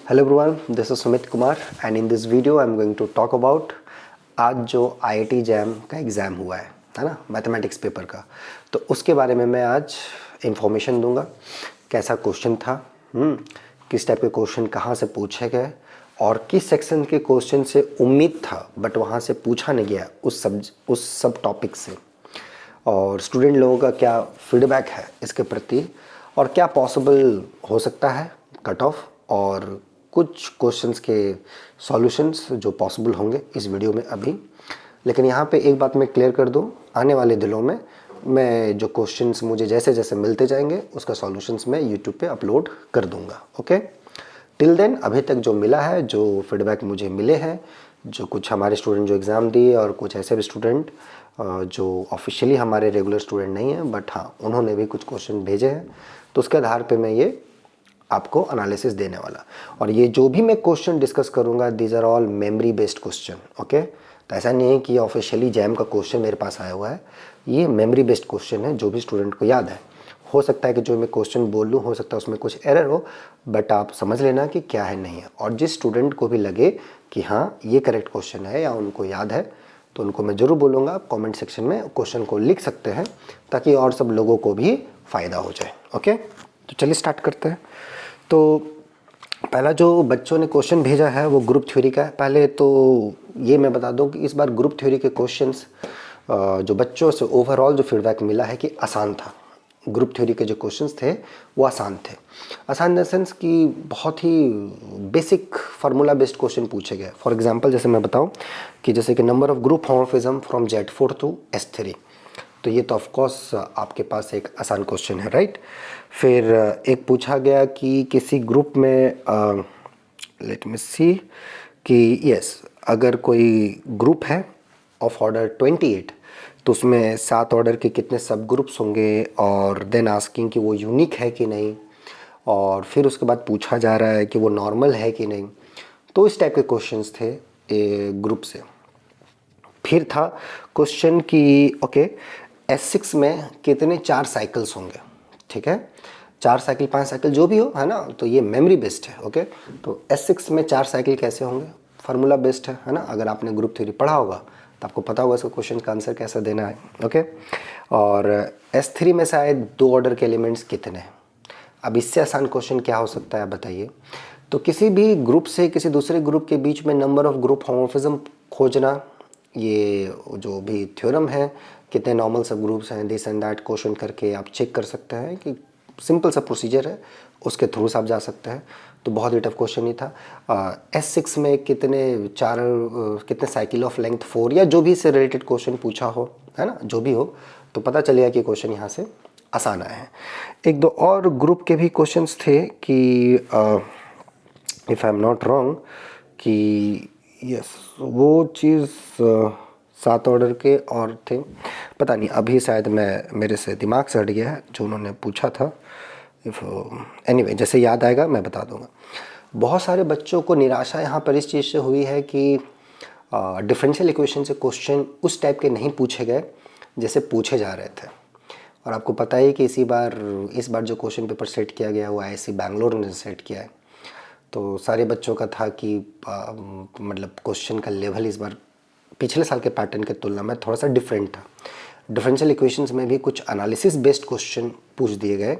Hello everyone, this is Sumit Kumar and in this video I'm going to talk about आज जो IIT jam का exam हुआ है ना, मैथमेटिक्स पेपर का, तो उसके बारे में मैं आज इंफॉर्मेशन दूंगा। कैसा क्वेश्चन था, किस टाइप के क्वेश्चन कहाँ से पूछे गए और किस सेक्शन के क्वेश्चन से उम्मीद था बट वहाँ से पूछा नहीं गया उस सब टॉपिक से, और स्टूडेंट लोगों का क्या फीडबैक है इसके प्रति और क्या पॉसिबल हो सकता है कट ऑफ, और कुछ क्वेश्चंस के सॉल्यूशंस जो पॉसिबल होंगे इस वीडियो में अभी। लेकिन यहाँ पे एक बात मैं क्लियर कर दूँ, आने वाले दिनों में मैं जो क्वेश्चंस मुझे जैसे जैसे मिलते जाएंगे उसका सॉल्यूशंस मैं यूट्यूब पे अपलोड कर दूँगा। ओके, टिल देन अभी तक जो मिला है, जो फीडबैक मुझे मिले हैं, जो कुछ हमारे स्टूडेंट जो एग्ज़ाम दिए और कुछ ऐसे भी स्टूडेंट जो ऑफिशियली हमारे रेगुलर स्टूडेंट नहीं हैं बट हाँ उन्होंने भी कुछ क्वेश्चन भेजे हैं, तो उसके आधार पे मैं ये आपको एनालिसिस देने वाला। और ये जो भी मैं क्वेश्चन डिस्कस करूँगा these are all memory based question. Okay, तो ऐसा नहीं है कि ऑफिशियली जैम का क्वेश्चन मेरे पास आया हुआ है, ये मेमोरी बेस्ड क्वेश्चन है जो भी स्टूडेंट को याद है। हो सकता है कि जो मैं क्वेश्चन बोल लूँ हो सकता है उसमें कुछ एरर हो, बट आप समझ लेना कि क्या है नहीं है। और जिस स्टूडेंट को भी लगे कि हाँ ये करेक्ट क्वेश्चन है या उनको याद है तो उनको मैं ज़रूर बोलूँगा आप कमेंट सेक्शन में क्वेश्चन को लिख सकते हैं ताकि और सब लोगों को भी फ़ायदा हो जाए। ओके, तो चलिए स्टार्ट करते हैं। तो पहला जो बच्चों ने क्वेश्चन भेजा है वो ग्रुप थ्योरी का है। पहले तो ये मैं बता दूं कि इस बार ग्रुप थ्योरी के क्वेश्चंस जो बच्चों से ओवरऑल जो फीडबैक मिला है कि आसान था। ग्रुप थ्योरी के जो क्वेश्चंस थे वो आसान थे। आसान इन द सेंस कि बहुत ही बेसिक फार्मूला बेस्ड क्वेश्चन पूछे गए। फॉर एग्जांपल जैसे मैं बताऊं कि जैसे कि number of group homomorphism from Z4 to S3, तो ये तो ऑफ कोर्स आपके पास एक आसान क्वेश्चन है, राइट। फिर एक पूछा गया कि किसी ग्रुप में लेट मी सी कि यस अगर कोई ग्रुप है ऑफ ऑर्डर 28 तो उसमें 7 ऑर्डर के कितने सब ग्रुप्स होंगे, और देन आस्किंग कि वो यूनिक है कि नहीं, और फिर उसके बाद पूछा जा रहा है कि वो नॉर्मल है कि नहीं। तो इस टाइप के क्वेश्चंस थे ग्रुप से। फिर था क्वेश्चन कि ओके S6 में कितने 4 साइकिल्स होंगे, ठीक है, 4 साइकिल 5 साइकिल जो भी हो, है ना, तो ये मेमोरी बेस्ड है। ओके, तो S6 में 4 साइकिल कैसे होंगे, फार्मूला बेस्ड है ना। अगर आपने ग्रुप थ्योरी पढ़ा होगा तो आपको पता होगा इसका क्वेश्चन का आंसर कैसे देना है। ओके, और S3 में शायद 2 ऑर्डर के एलिमेंट्स कितने हैं। अब इससे आसान क्वेश्चन क्या हो सकता है बताइए। तो किसी भी ग्रुप से किसी दूसरे ग्रुप के बीच में नंबर ऑफ ग्रुप होमोमॉर्फिज्म खोजना, ये जो भी थ्योरम है कितने नॉर्मल सब ग्रुप्स हैं दिस एंड दैट क्वेश्चन करके आप चेक कर सकते हैं कि सिंपल सा प्रोसीजर है, उसके थ्रू से आप जा सकते हैं। तो बहुत ही टफ क्वेश्चन ही था। S6 में कितने साइकिल ऑफ लेंथ 4 या जो भी इससे रिलेटेड क्वेश्चन पूछा हो, है ना, जो भी हो, तो पता चलेगा कि क्वेश्चन यहाँ से आसान आए हैं। एक दो और ग्रुप के भी क्वेश्चंस थे कि if I am not wrong कि यस वो चीज़ 7 ऑर्डर के और थे, पता नहीं अभी शायद मेरे से दिमाग से हट गया है जो उन्होंने पूछा था। इफ़ एनीवे जैसे याद आएगा मैं बता दूंगा। बहुत सारे बच्चों को निराशा यहाँ पर इस चीज़ से हुई है कि डिफरेंशियल इक्वेशन से क्वेश्चन उस टाइप के नहीं पूछे गए जैसे पूछे जा रहे थे। और आपको पता ही कि इस बार जो क्वेश्चन पेपर सेट किया गया वो IISc बैंगलोर ने सेट किया है। तो सारे बच्चों का था कि मतलब क्वेश्चन का लेवल इस बार पिछले साल के पैटर्न के तुलना में थोड़ा सा डिफरेंट था। डिफरेंशियल इक्वेशंस में भी कुछ एनालिसिस बेस्ड क्वेश्चन पूछ दिए गए,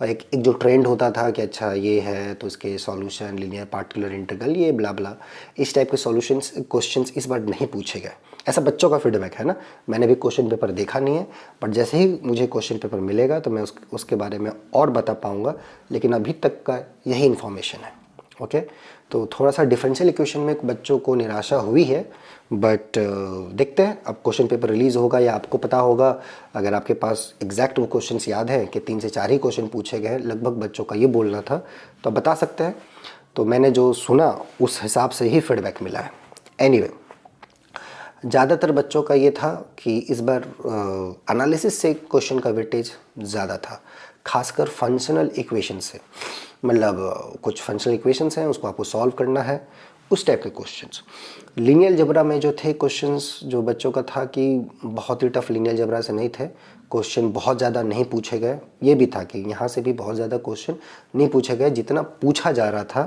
और एक जो ट्रेंड होता था कि अच्छा ये है तो इसके सॉल्यूशन लीनियर पार्टिकुलर इंटीग्रल ये ब्ला ब्ला, इस टाइप के सॉल्यूशंस क्वेश्चंस इस बार नहीं पूछे गए। ऐसा बच्चों का फीडबैक है ना। मैंने भी क्वेश्चन पेपर देखा नहीं है, बट जैसे ही मुझे क्वेश्चन पेपर मिलेगा तो मैं उसके बारे में और बता पाऊँगा, लेकिन अभी तक का यही इन्फॉर्मेशन है। ओके, तो थोड़ा सा डिफरेंशियल इक्वेशन में बच्चों को निराशा हुई है, बट देखते हैं अब क्वेश्चन पेपर रिलीज़ होगा या आपको पता होगा। अगर आपके पास एग्जैक्ट वो क्वेश्चंस याद है कि 3 से 4 ही क्वेश्चन पूछे गए लगभग बच्चों का ये बोलना था, तो आप बता सकते हैं। तो मैंने जो सुना उस हिसाब से ही फीडबैक मिला है। एनीवे ज़्यादातर बच्चों का ये था कि इस बार एनालिसिस से क्वेश्चन का वेटेज ज़्यादा था, खासकर फंक्शनल इक्वेशन से। मतलब कुछ फंक्शनल इक्वेशंस हैं उसको आपको सॉल्व करना है, उस टाइप के क्वेश्चंस। लीनियर जबरा में जो थे क्वेश्चंस जो बच्चों का था कि बहुत ही टफ लीनियर जबरा से नहीं थे, क्वेश्चन बहुत ज़्यादा नहीं पूछे गए। ये भी था कि यहाँ से भी बहुत ज़्यादा क्वेश्चन नहीं पूछे गए, जितना पूछा जा रहा था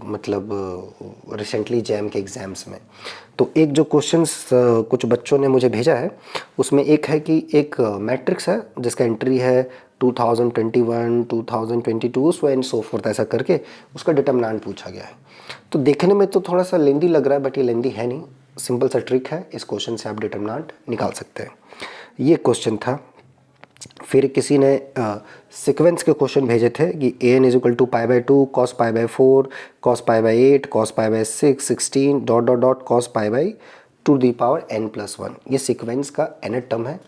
मतलब रिसेंटली जैम के एग्ज़ाम्स में। तो एक जो क्वेश्चंस कुछ बच्चों ने मुझे भेजा है उसमें एक है कि एक मैट्रिक्स है जिसका एंट्री है 2021, 2022 सो एंड सो फोर्थ ऐसा करके उसका डिटरमिनेंट पूछा गया है। तो देखने में तो थोड़ा सा लेंदी लग रहा है बट ये लेंदी है नहीं, सिंपल सा ट्रिक है, इस क्वेश्चन से आप डिटरमिनेंट निकाल सकते हैं। ये क्वेश्चन था। फिर किसी ने सीक्वेंस के क्वेश्चन भेजे थे कि an is equal to π/2 cos π/4 cos π/8 cos π/6 16 dot dot dot cos π/2 n+1। ये सीक्वेंस का nth टर्म है,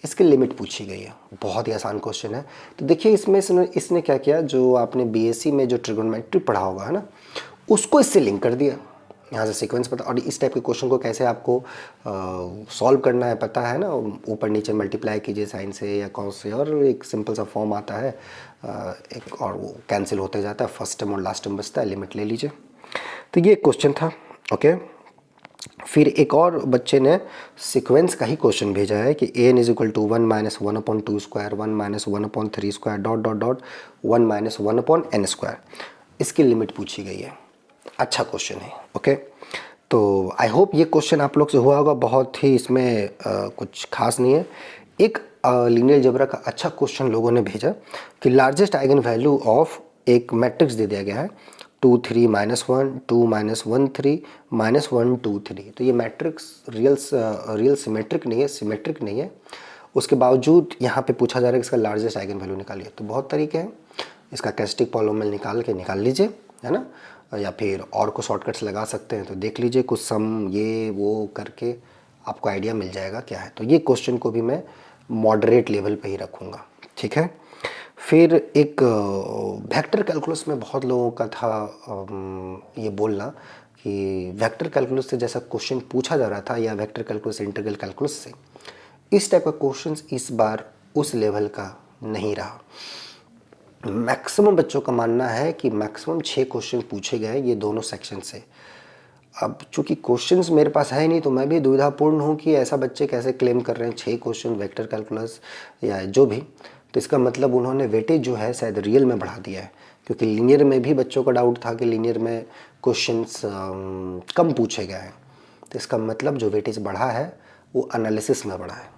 इसकी लिमिट पूछी गई है। बहुत ही आसान क्वेश्चन है। तो देखिए इसमें इसने क्या किया, जो आपने बीएससी में जो ट्रिगोनोमेट्री पढ़ा होगा है ना, उसको इससे लिंक कर दिया। यहाँ से सीक्वेंस पता, और इस टाइप के क्वेश्चन को कैसे आपको सॉल्व करना है पता है ना, ऊपर नीचे मल्टीप्लाई कीजिए साइन से या कॉस से, और एक सिंपल सा फॉर्म आता है एक, और वो कैंसिल होते जाता है, फर्स्ट टर्म और लास्ट टर्म बचता है, लिमिट ले लीजिए। तो ये क्वेश्चन था। ओके, फिर एक और बच्चे ने सीक्वेंस का ही क्वेश्चन भेजा है कि an is equal to 1 - 1/2 square 1 - 1/3 square dot dot dot 1 - 1/n square, इसकी लिमिट पूछी गई है। अच्छा क्वेश्चन है। ओके, तो आई होप ये क्वेश्चन आप लोग से हुआ होगा, बहुत ही इसमें कुछ खास नहीं है। एक लीनियर अलजेब्रा का अच्छा क्वेश्चन लोगों ने भेजा कि लार्जेस्ट आइगन वैल्यू ऑफ एक मैट्रिक्स दे दिया गया है 2 3 -1 2 -1 3 -1 2 3। तो ये मैट्रिक्स रियल सिमेट्रिक नहीं है, सिमेट्रिक नहीं है, उसके बावजूद यहाँ पे पूछा जा रहा है कि इसका लार्जेस्ट आइगन वैल्यू निकालिए। तो बहुत तरीके हैं, इसका कैरेक्टरिस्टिक पॉलिनोमियल निकाल लीजिए, है ना, या फिर और को शॉर्टकट्स लगा सकते हैं। तो देख लीजिए, कुछ सम ये वो करके आपको आइडिया मिल जाएगा क्या है। तो ये क्वेश्चन को भी मैं मॉडरेट लेवल पे ही रखूँगा, ठीक है। फिर एक वेक्टर कैलकुलस में बहुत लोगों का था ये बोलना कि वेक्टर कैलकुलस से जैसा क्वेश्चन पूछा जा रहा था, या वेक्टर कैलकुलस इंटीग्रल कैलकुलस से, इस टाइप का क्वेश्चंस इस बार उस लेवल का नहीं रहा। मैक्सिमम बच्चों का मानना है कि मैक्सिमम 6 क्वेश्चन पूछे गए ये दोनों सेक्शन से। अब चूंकि क्वेश्चंस मेरे पास है नहीं, तो मैं भी दुविधापूर्ण हूँ कि ऐसा बच्चे कैसे क्लेम कर रहे हैं 6 क्वेश्चन वेक्टर कैलकुलस या जो भी। तो इसका मतलब उन्होंने वेटेज जो है शायद रियल में बढ़ा दिया है, क्योंकि लीनियर में भी बच्चों का डाउट था कि लीनियर में क्वेश्चंस कम पूछे गए हैं। तो इसका मतलब जो वेटेज बढ़ा है वो एनालिसिस में बढ़ा है।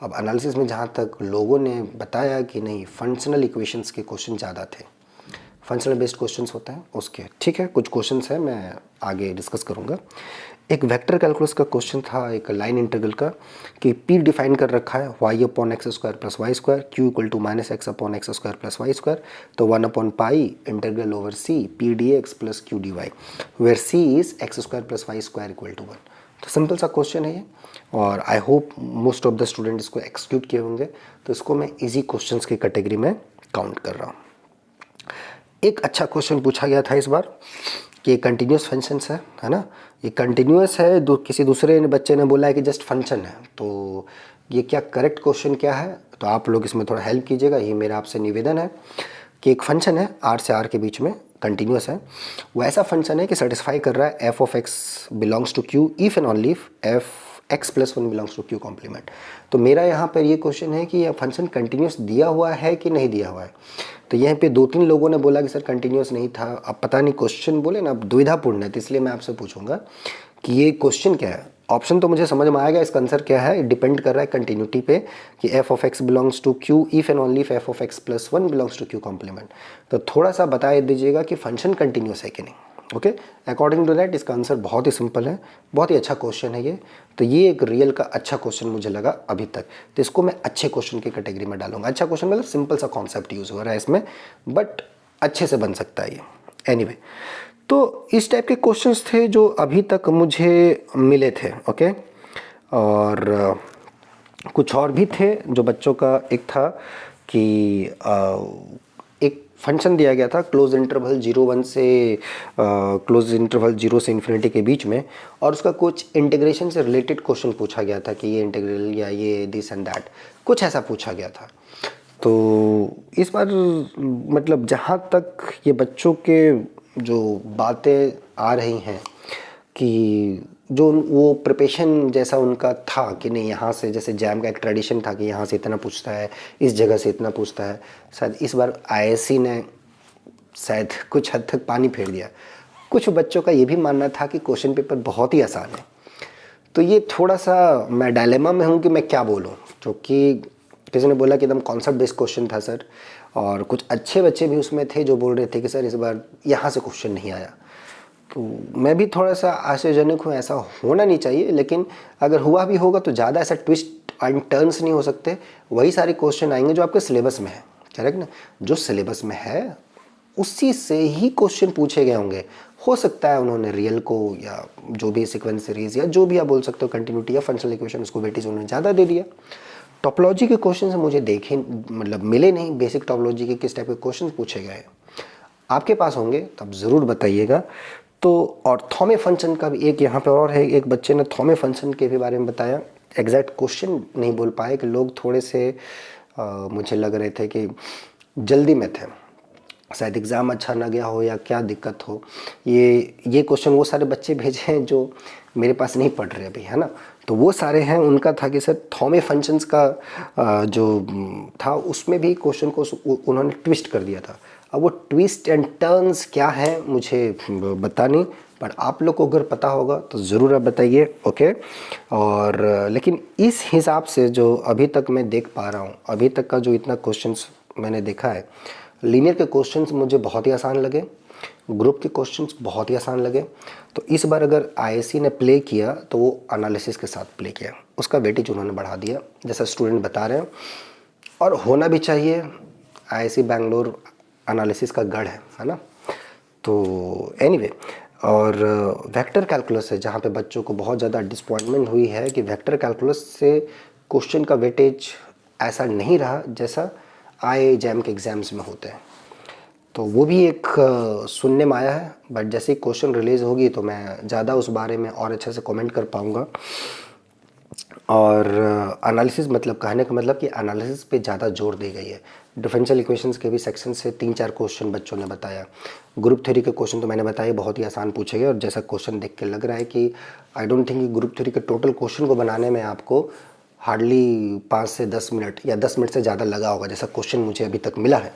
अब एनालिसिस में जहाँ तक लोगों ने बताया कि नहीं, फंक्शनल इक्वेशंस के क्वेश्चन ज़्यादा थे, फंक्शनल बेस्ड क्वेश्चंस होते हैं उसके, ठीक है। कुछ क्वेश्चंस हैं, मैं आगे डिस्कस करूँगा। एक वेक्टर कैलकुलस का क्वेश्चन था, एक लाइन इंटीग्रल का, कि P डिफाइन कर रखा है y/x² + y², q = -x/x² + y², तो 1/π integral over c p dx + q dy, where c is x² + y² = 1। तो सिंपल सा क्वेश्चन है ये, और I hope most of the student इसको एक्सिक्यूट किए होंगे। तो इसको मैं इजी क्वेश्चंस की कैटेगरी में काउंट कर रहा हूँ। एक अच्छा क्वेश्चन पूछा गया था इस बार कि कंटिन्यूस फंक्शंस है ना, ये कंटिन्यूस है, किसी दूसरे बच्चे ने बोला है कि जस्ट फंक्शन है। तो ये क्या करेक्ट क्वेश्चन क्या है, तो आप लोग इसमें थोड़ा हेल्प कीजिएगा, ये मेरा आपसे निवेदन है। कि एक फंक्शन है r से r के बीच में, कंटिन्यूस है, वो ऐसा फंक्शन है कि सेटिस्फाई कर रहा है f of x belongs to q if and only if f x+1 belongs to q complement. तो मेरा यहाँ पर ये क्वेश्चन है कि यह फंक्शन कंटिन्यूस दिया हुआ है कि नहीं दिया हुआ है। तो यहाँ पे 2-3 लोगों ने बोला कि सर कंटिन्यूस नहीं था। अब पता नहीं, क्वेश्चन बोले ना, अब दुविधापूर्ण है, तो इसलिए मैं आपसे पूछूंगा कि ये क्वेश्चन क्या है। ऑप्शन तो मुझे समझ में आएगा, इसका आंसर क्या है, डिपेंड कर रहा है कंटिन्यूटी पे कि f of x belongs to q if and only if f of x+1 belongs to q complement. तो थोड़ा सा बता दीजिएगा कि फंक्शन कंटिन्यूस है कि नहीं। ओके, अकॉर्डिंग टू दैट इसका आंसर बहुत ही सिंपल है, बहुत ही अच्छा क्वेश्चन है ये। तो ये एक रियल का अच्छा क्वेश्चन मुझे लगा अभी तक, तो इसको मैं अच्छे क्वेश्चन की कैटेगरी में डालूंगा। अच्छा क्वेश्चन मतलब सिंपल सा कॉन्सेप्ट यूज़ हो रहा है इसमें, बट अच्छे से बन सकता है ये। एनीवे, तो इस टाइप के क्वेश्चंस थे जो अभी तक मुझे मिले थे। ओके, और कुछ और भी थे जो बच्चों का, एक था कि एक फंक्शन दिया गया था क्लोज इंटरवल 0 से क्लोज इंटरवल 0 से इन्फिनिटी के बीच में, और उसका कुछ इंटीग्रेशन से रिलेटेड क्वेश्चन पूछा गया था कि ये इंटीग्रल या ये दिस एंड दैट, कुछ ऐसा पूछा गया था। तो इस बार मतलब जहाँ तक ये बच्चों के जो बातें आ रही हैं कि जो वो प्रिपरेशन जैसा उनका था कि नहीं, यहाँ से जैसे जैम का एक ट्रेडिशन था कि यहाँ से इतना पूछता है, इस जगह से इतना पूछता है, शायद इस बार आईएससी ने शायद कुछ हद तक पानी फेर दिया। कुछ बच्चों का ये भी मानना था कि क्वेश्चन पेपर बहुत ही आसान है। तो ये थोड़ा सा मैं डायलेमा में हूँ कि मैं क्या बोलूँ, क्योंकि किसी ने बोला कि एकदम कॉन्सेप्ट बेस्ड क्वेश्चन था सर, और कुछ अच्छे बच्चे भी उसमें थे जो बोल रहे थे कि सर इस बार यहाँ से क्वेश्चन नहीं आया। तो मैं भी थोड़ा सा आश्चर्यजनक हूँ, ऐसा होना नहीं चाहिए, लेकिन अगर हुआ भी होगा तो ज़्यादा ऐसा ट्विस्ट एंड टर्न्स नहीं हो सकते। वही सारे क्वेश्चन आएंगे जो आपके सिलेबस में है, करेक्ट ना? जो सिलेबस में है उसी से ही क्वेश्चन पूछे गए होंगे। हो सकता है उन्होंने रियल को या जो भी सीक्वेंस सीरीज या जो भी आप बोल सकते हो कंटिन्यूटी या फंक्शनल इक्वेशन, उसको वेटेज उन्होंने ज़्यादा दे दिया। टॉपोलॉजी के क्वेश्चन से मुझे देखे मतलब मिले नहीं, बेसिक टॉपोलॉजी के किस टाइप के क्वेश्चन पूछे गए। आपके पास होंगे तो आप ज़रूर बताइएगा। तो और थॉमे फंक्शन का भी एक यहाँ पे और है, एक बच्चे ने थॉमे फंक्शन के भी बारे में बताया। एग्जैक्ट क्वेश्चन नहीं बोल पाए कि लोग थोड़े से मुझे लग रहे थे कि जल्दी में थे, शायद एग्ज़ाम अच्छा ना गया हो या क्या दिक्कत हो। ये क्वेश्चन वो सारे बच्चे भेजे हैं जो मेरे पास नहीं पढ़ रहे अभी, है ना? तो वो सारे हैं, उनका था कि सर थॉमे फंक्शंस का जो था उसमें भी क्वेश्चन को उन्होंने ट्विस्ट कर दिया था। अब वो ट्विस्ट एंड टर्न्स क्या है मुझे पता नहीं, पर आप लोग को अगर पता होगा तो ज़रूर आप बताइए, ओके? और लेकिन इस हिसाब से जो अभी तक मैं देख पा रहा हूँ, अभी तक का जो इतना क्वेश्चंस मैंने देखा है, लीनियर के क्वेश्चंस मुझे बहुत ही आसान लगे, ग्रुप के क्वेश्चंस बहुत ही आसान लगे। तो इस बार अगर आईएससी ने प्ले किया तो वो एनालिसिस के साथ प्ले किया, उसका वेटेज उन्होंने बढ़ा दिया जैसा स्टूडेंट बता रहे हैं, और होना भी चाहिए। आईआईसी बैंगलोर एनालिसिस का गढ़ है ना? तो एनीवे, और वेक्टर कैलकुलस है जहाँ पे बच्चों को बहुत ज़्यादा डिसपॉइंटमेंट हुई है कि वेक्टर कैलकुलस से क्वेश्चन का वेटेज ऐसा नहीं रहा जैसा आई जैम के एग्ज़ाम्स में होते हैं। तो वो भी एक सुनने में आया है, बट जैसे ही क्वेश्चन रिलीज़ होगी तो मैं ज़्यादा उस बारे में और अच्छे से कमेंट कर पाऊँगा। और एनालिसिस मतलब कहने का मतलब कि एनालिसिस पे ज़्यादा जोर दी गई है। डिफरेंशियल इक्वेशंस के भी सेक्शन से 3-4 क्वेश्चन बच्चों ने बताया। ग्रुप थ्योरी के क्वेश्चन तो मैंने बताया बहुत ही आसान पूछे गए, और जैसा क्वेश्चन देख के लग रहा है कि आई डोंट थिंक कि ग्रुप थ्योरी के टोटल क्वेश्चन को बनाने में आपको हार्डली 5 से 10 मिनट या 10 मिनट से ज़्यादा लगा होगा, जैसा क्वेश्चन मुझे अभी तक मिला है।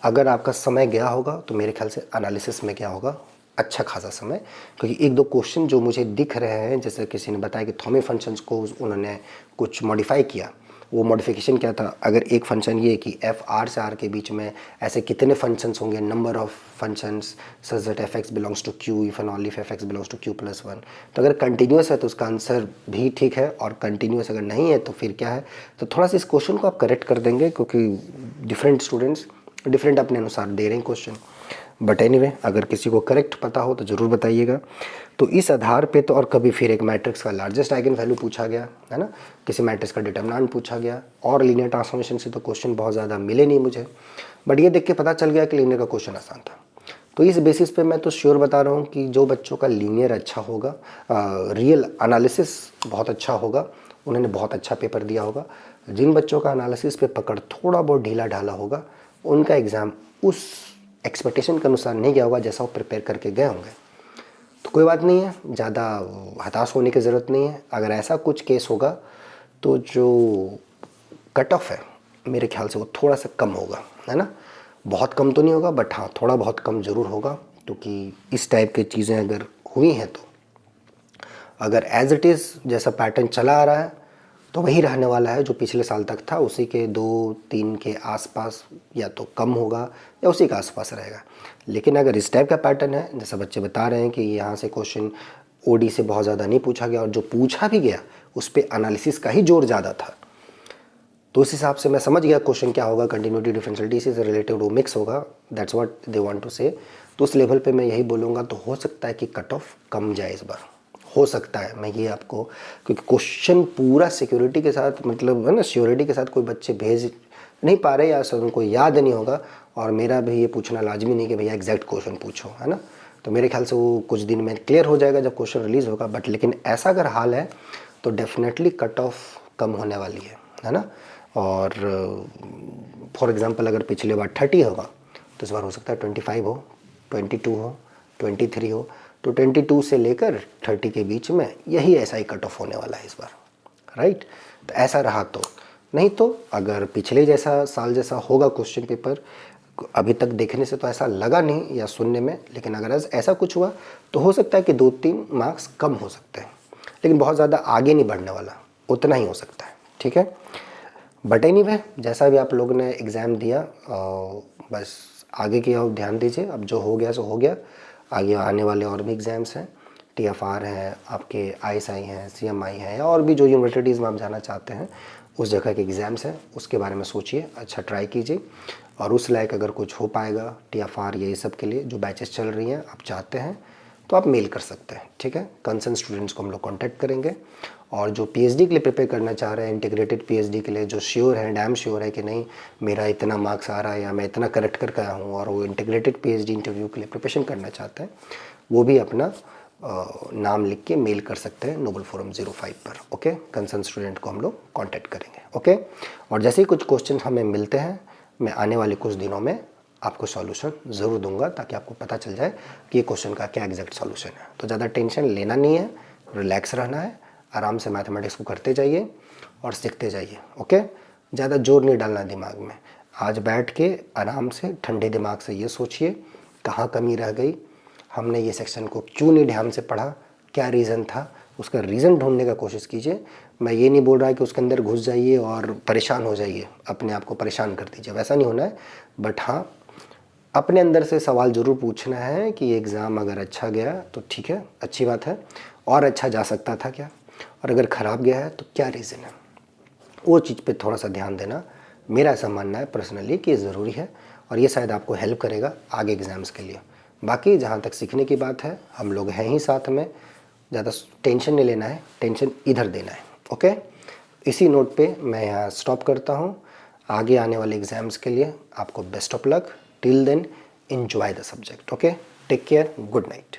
अगर आपका समय गया होगा तो मेरे ख्याल से एनालिसिस में गया होगा अच्छा खासा समय, क्योंकि एक दो क्वेश्चन जो मुझे दिख रहे हैं, जैसे किसी ने बताया कि थॉमे फंक्शंस को उन्होंने कुछ मॉडिफाई किया। वो मॉडिफिकेशन क्या था? अगर एक फंक्शन ये कि एफ आर से आर के बीच में ऐसे कितने फंक्शंस होंगे, number of functions such that F X belongs to Q if and only if F X belongs to Q plus one. तो अगर कंटिन्यूस है तो उसका आंसर भी ठीक है, और कंटिन्यूस अगर नहीं है तो फिर क्या है? तो थोड़ा सा इस क्वेश्चन को आप करेक्ट कर देंगे, क्योंकि डिफरेंट स्टूडेंट्स डिफरेंट अपने अनुसार दे रहे हैं क्वेश्चन। बट एनीवे, अगर किसी को करेक्ट पता हो तो ज़रूर बताइएगा। तो इस आधार पे तो, और कभी फिर एक मैट्रिक्स का लार्जेस्ट आइगन वैल्यू पूछा गया है ना, किसी मैट्रिक्स का डिटर्मिनेंट पूछा गया, और लीनियर ट्रांसफॉर्मेशन से तो क्वेश्चन बहुत ज़्यादा मिले नहीं मुझे, बट ये देख के पता चल गया कि लीनियर का क्वेश्चन आसान था। तो इस बेसिस पे मैं तो श्योर बता रहा हूँ कि जो बच्चों का लीनियर अच्छा होगा, रियल एनालिसिस बहुत अच्छा होगा, उन्होंने बहुत अच्छा पेपर दिया होगा। जिन बच्चों का एनालिसिस पे पकड़ थोड़ा बहुत ढीला ढाला होगा, उनका एग्ज़ाम उस एक्सपेक्टेशन के अनुसार नहीं गया होगा जैसा वो प्रिपेयर करके गए होंगे। तो कोई बात नहीं है, ज़्यादा हताश होने की ज़रूरत नहीं है। अगर ऐसा कुछ केस होगा तो जो कट ऑफ है मेरे ख्याल से वो थोड़ा सा कम होगा, है ना? बहुत कम तो नहीं होगा, बट हाँ थोड़ा बहुत कम ज़रूर होगा, क्योंकि इस टाइप की चीज़ें अगर हुई हैं तो अगर एज इट इज़ जैसा पैटर्न चला आ रहा है तो वही रहने वाला है जो पिछले साल तक था, उसी के 2-3 के आसपास, या तो कम होगा या उसी के आसपास रहेगा। लेकिन अगर इस टाइप का पैटर्न है, जैसा बच्चे बता रहे हैं कि यहाँ से क्वेश्चन ओडी से बहुत ज़्यादा नहीं पूछा गया, और जो पूछा भी गया उस पर एनालिसिस का ही जोर ज़्यादा था, तो उस हिसाब से मैं समझ गया क्वेश्चन क्या होगा। कंटिन्यूटी डिफरेंशियलिटी से रिलेटेड वो मिक्स होगा, that's what they want to say. तो उस लेवल पे मैं यही बोलूँगा, तो हो सकता है कि कट ऑफ कम जाए इस बार, हो सकता है। मैं ये आपको, क्योंकि क्वेश्चन पूरा सिक्योरिटी के साथ, मतलब है ना, श्योरिटी के साथ कोई बच्चे भेज नहीं पा रहे या सर उनको याद नहीं होगा, और मेरा भी ये पूछना लाजमी नहीं कि भैया एग्जैक्ट क्वेश्चन पूछो, है ना? तो मेरे ख्याल से वो कुछ दिन में क्लियर हो जाएगा जब क्वेश्चन रिलीज़ होगा। बट लेकिन ऐसा अगर हाल है तो डेफिनेटली कट ऑफ कम होने वाली है ना? और फॉर एग्ज़ाम्पल अगर पिछले बार 30 होगा तो इस बार हो सकता है 25 हो, 22 हो, 23 हो। तो 22 से लेकर 30 के बीच में यही ऐसा ही कट ऑफ होने वाला है इस बार, राइट? तो ऐसा रहा तो, नहीं तो अगर पिछले जैसा साल जैसा होगा क्वेश्चन पेपर अभी तक देखने से तो ऐसा लगा नहीं या सुनने में, लेकिन अगर ऐसा कुछ हुआ तो हो सकता है कि 2-3 मार्क्स कम हो सकते हैं, लेकिन बहुत ज़्यादा आगे नहीं बढ़ने वाला, उतना ही हो सकता है, ठीक है। बट एनीवे, जैसा भी आप लोगों ने एग्ज़ाम दिया, बस आगे की ओर ध्यान दीजिए। अब जो हो गया सो हो गया, आगे आने वाले और भी एग्ज़ाम्स हैं, TFR है, आपके ISI हैं, CMI है, और भी जो यूनिवर्सिटीज़ में आप जाना चाहते हैं उस जगह के एग्ज़ाम्स हैं, उसके बारे में सोचिए, अच्छा ट्राई कीजिए। और उस लायक अगर कुछ हो पाएगा TFR ये सब के लिए जो बैचेस चल रही हैं आप चाहते हैं तो आप मेल कर सकते हैं, ठीक है। कंसर्न स्टूडेंट्स को हम लोग कांटेक्ट करेंगे। और जो PhD के लिए प्रिपेयर करना चाह रहे हैं, इंटीग्रेटेड PhD के लिए, जो श्योर है, डैम श्योर है कि नहीं मेरा इतना मार्क्स आ रहा है या मैं इतना करेक्ट करके आया हूँ, और वो इंटीग्रेटेड PhD इंटरव्यू के लिए प्रिपरेशन करना चाहते हैं, वो भी अपना नाम लिख के मेल कर सकते हैं नोबल फोरम 05 पर, ओके। कंसर्न स्टूडेंट को हम लोग कांटेक्ट करेंगे, ओके। और जैसे ही कुछ क्वेश्चन हमें मिलते हैं, मैं आने वाले कुछ दिनों में आपको सॉल्यूशन ज़रूर दूंगा, ताकि आपको पता चल जाए कि ये क्वेश्चन का क्या एग्जैक्ट सॉल्यूशन है। तो ज़्यादा टेंशन लेना नहीं है, रिलैक्स रहना है, आराम से मैथमेटिक्स को करते जाइए और सीखते जाइए, ओके। ज़्यादा जोर नहीं डालना दिमाग में। आज बैठ के आराम से ठंडे दिमाग से ये सोचिए कहाँ कमी रह गई, हमने ये सेक्शन को क्यों नहीं ध्यान से पढ़ा, क्या रीज़न था, उसका रीज़न ढूंढने का कोशिश कीजिए। मैं ये नहीं बोल रहा कि उसके अंदर घुस जाइए और परेशान हो जाइए, अपने आप को परेशान कर दीजिए, वैसा नहीं होना है। बट हाँ, अपने अंदर से सवाल ज़रूर पूछना है कि ये एग्ज़ाम अगर अच्छा गया तो ठीक है, अच्छी बात है, और अच्छा जा सकता था क्या, और अगर ख़राब गया है तो क्या रीज़न है, वो चीज़ पे थोड़ा सा ध्यान देना मेरा ऐसा मानना है पर्सनली कि ये ज़रूरी है, और ये शायद आपको हेल्प करेगा आगे एग्ज़ाम्स के लिए। बाकी जहाँ तक सीखने की बात है, हम लोग हैं ही साथ में, ज़्यादा टेंशन नहीं लेना है, टेंशन इधर देना है, ओके। इसी नोट पे मैं यहाँ स्टॉप करता हूँ। आगे आने वाले एग्ज़ाम्स के लिए आपको best of luck. Till then enjoy the subject, okay. Take care, good night.